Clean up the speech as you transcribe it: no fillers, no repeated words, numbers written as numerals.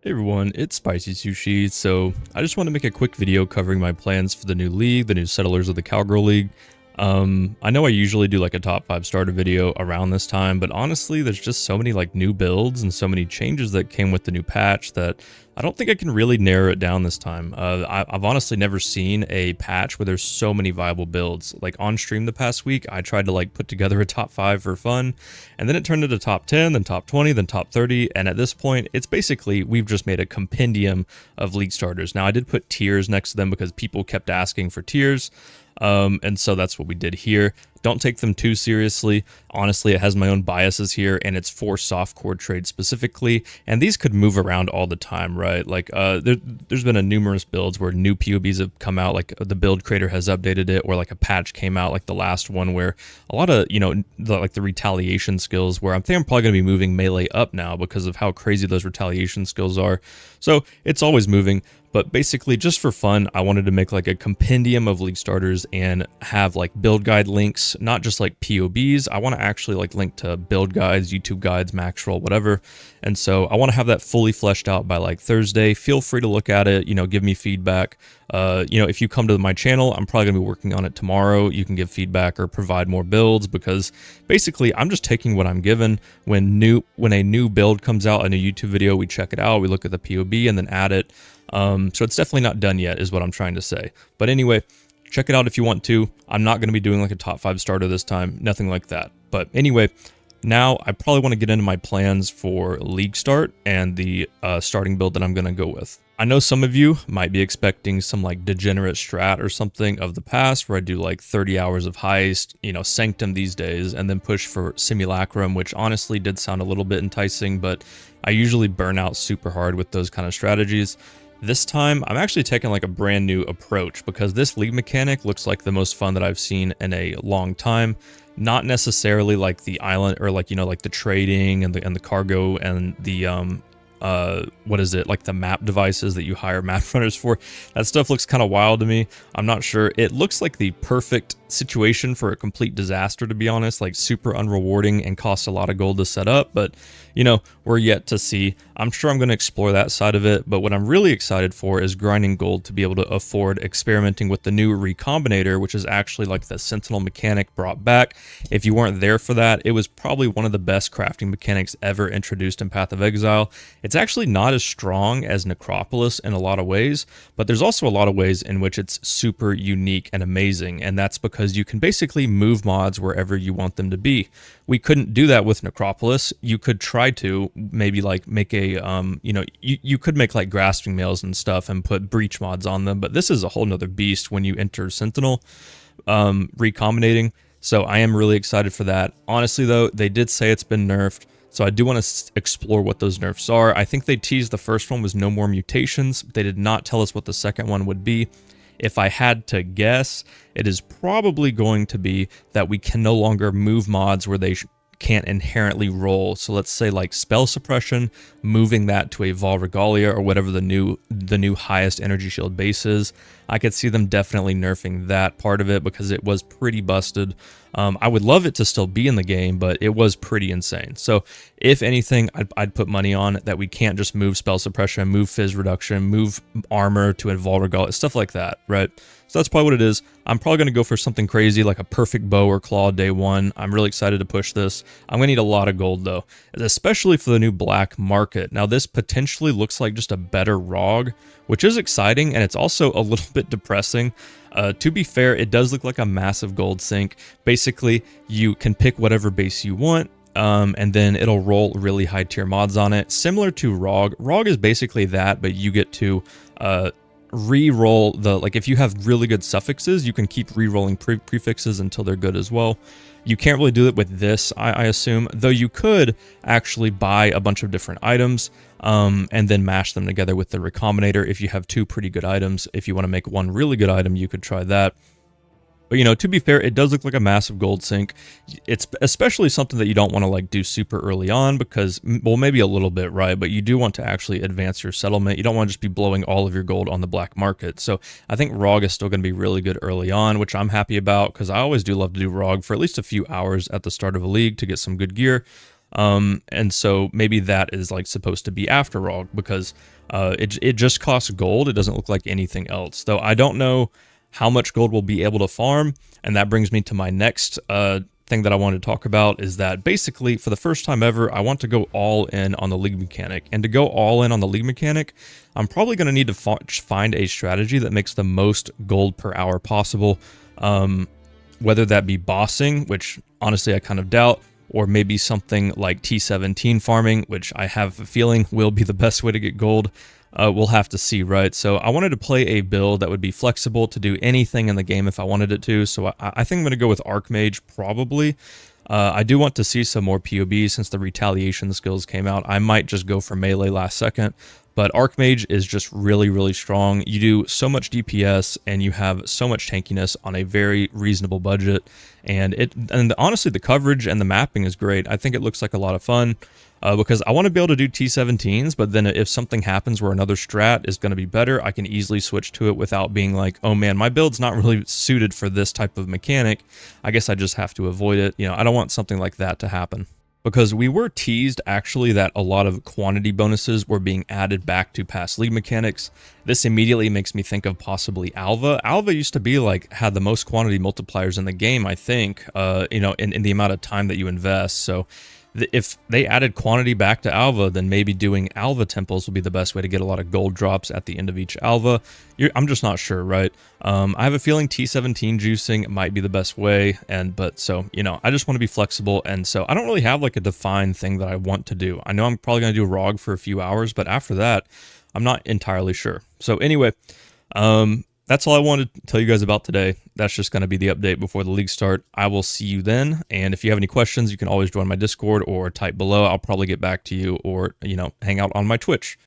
Hey everyone, it's Spicysushi. So I just want to make a quick video covering my plans for the new league, the new Settlers of the Kalguur League. I know I usually do like a top 5 starter video around this time, but honestly, there's just so many like new builds and so many changes that came with the new patch that I don't think I can really narrow it down this time. I've honestly never seen a patch where there's so many viable builds. Like on stream the past week, I tried to like put together a top 5 for fun, and then it turned into top 10, then top 20, then top 30, and at this point, it's basically, we've just made a compendium of league starters. Now, I did put tiers next to them because people kept asking for tiers. And so that's what we did here. Don't take them too seriously. Honestly, it has my own biases here, and it's for softcore trades specifically. And these could move around all the time, right? Like, there's been a numerous builds where new POBs have come out, like the build creator has updated it, or like a patch came out, like the last one, where a lot of, the retaliation skills, where I think I'm probably going to be moving melee up now because of how crazy those retaliation skills are. So it's always moving. But basically, just for fun, I wanted to make like a compendium of league starters and have like build guide links, not just like POBs. I want to actually like link to build guides, YouTube guides, max roll, whatever. And so I want to have that fully fleshed out by like Thursday. Feel free to look at it, give me feedback. If you come to my channel, I'm probably gonna be working on it tomorrow. You can give feedback or provide more builds, because basically I'm just taking what I'm given. When a new build comes out, a new YouTube video, we check it out, we look at the POB and then add it. So it's definitely not done yet, is what I'm trying to say. But anyway, check it out if you want to. I'm not going to be doing like a top 5 starter this time, nothing like that. But anyway, now I probably want to get into my plans for league start and the starting build that I'm going to go with. I know some of you might be expecting some like degenerate strat or something of the past, where I do like 30 hours of heist, sanctum these days, and then push for simulacrum, which honestly did sound a little bit enticing, but I usually burn out super hard with those kind of strategies. This time, I'm actually taking like a brand new approach, because this league mechanic looks like the most fun that I've seen in a long time. Not necessarily like the island, or like, like the trading and the cargo and the like the map devices that you hire map runners for. That stuff looks kind of wild to me. I'm not sure. It looks like the perfect situation for a complete disaster, to be honest, like super unrewarding and costs a lot of gold to set up, but we're yet to see. I'm sure I'm going to explore that side of it, but what I'm really excited for is grinding gold to be able to afford experimenting with the new Recombinator, which is actually like the Sentinel mechanic brought back. If you weren't there for that, it was probably one of the best crafting mechanics ever introduced in Path of Exile. It's actually not as strong as Necropolis in a lot of ways, but there's also a lot of ways in which it's super unique and amazing, and that's because you can basically move mods wherever you want them to be. We couldn't do that with Necropolis. You could try to maybe like make a you could make like grasping males and stuff and put breach mods on them, but this is a whole nother beast when you enter Sentinel recombinating. So I am really excited for that. Honestly though, they did say it's been nerfed, so I do want to explore what those nerfs are. I think they teased the first one was no more mutations. They did not tell us what the second one would be. If I had to guess, it is probably going to be that we can no longer move mods where they can't inherently roll. So let's say like spell suppression, moving that to a Vol Regalia or whatever the new highest energy shield base is. I could see them definitely nerfing that part of it, because it was pretty busted. I would love it to still be in the game, but it was pretty insane. So if anything, I'd put money on that we can't just move spell suppression, move fizz reduction, move armor to a Vol Regalia, stuff like that, right? So that's probably what it is. I'm probably going to go for something crazy like a perfect bow or claw day one. I'm really excited to push this. I'm going to need a lot of gold though, especially for the new black market. Now this potentially looks like just a better ROG, which is exciting, and it's also a little bit depressing. To be fair, it does look like a massive gold sink. Basically, you can pick whatever base you want, and then it'll roll really high tier mods on it, similar to ROG. ROG is basically that, but you get to re-roll like if you have really good suffixes, you can keep re-rolling prefixes until they're good as well. You can't really do it with this, I assume, though you could actually buy a bunch of different items and then mash them together with the Recombinator if you have 2 pretty good items. If you want to make 1 really good item, you could try that. But to be fair, it does look like a massive gold sink. It's especially something that you don't want to like do super early on, because, well, maybe a little bit, right? But you do want to actually advance your settlement. You don't want to just be blowing all of your gold on the black market. So I think ROG is still going to be really good early on, which I'm happy about, because I always do love to do ROG for at least a few hours at the start of a league to get some good gear. And so maybe that is like supposed to be after all, because it just costs gold. It doesn't look like anything else, though. I don't know how much gold we'll be able to farm, and that brings me to my next thing that I wanted to talk about, is that basically for the first time ever, I want to go all in on the league mechanic. And to go all in on the league mechanic, I'm probably going to need to find a strategy that makes the most gold per hour possible, whether that be bossing, which honestly I kind of doubt, or maybe something like T17 farming, which I have a feeling will be the best way to get gold. We'll have to see, right? So I wanted to play a build that would be flexible to do anything in the game if I wanted it to. So I think I'm going to go with Archmage, probably. I do want to see some more POBs since the retaliation skills came out. I might just go for melee last second. But Archmage is just really, really strong. You do so much DPS and you have so much tankiness on a very reasonable budget. And honestly, the coverage and the mapping is great. I think it looks like a lot of fun. Because I want to be able to do T17s, but then if something happens where another strat is going to be better, I can easily switch to it without being like, oh man, my build's not really suited for this type of mechanic. I guess I just have to avoid it. You know, I don't want something like that to happen. Because we were teased actually that a lot of quantity bonuses were being added back to past league mechanics. This immediately makes me think of possibly Alva. Alva used to be like, had the most quantity multipliers in the game, I think, you know, in the amount of time that you invest. So if they added quantity back to Alva, then maybe doing Alva temples would be the best way to get a lot of gold drops at the end of each Alva. I'm just not sure, right? I have a feeling T17 juicing might be the best way, but so, you know, I just want to be flexible, and so I don't really have like a defined thing that I want to do. I know I'm probably going to do ROG for a few hours, but after that, I'm not entirely sure. So anyway, that's all I wanted to tell you guys about today. That's just going to be the update before the league start. I will see you then. And if you have any questions, you can always join my Discord or type below. I'll probably get back to you, or, you know, hang out on my Twitch.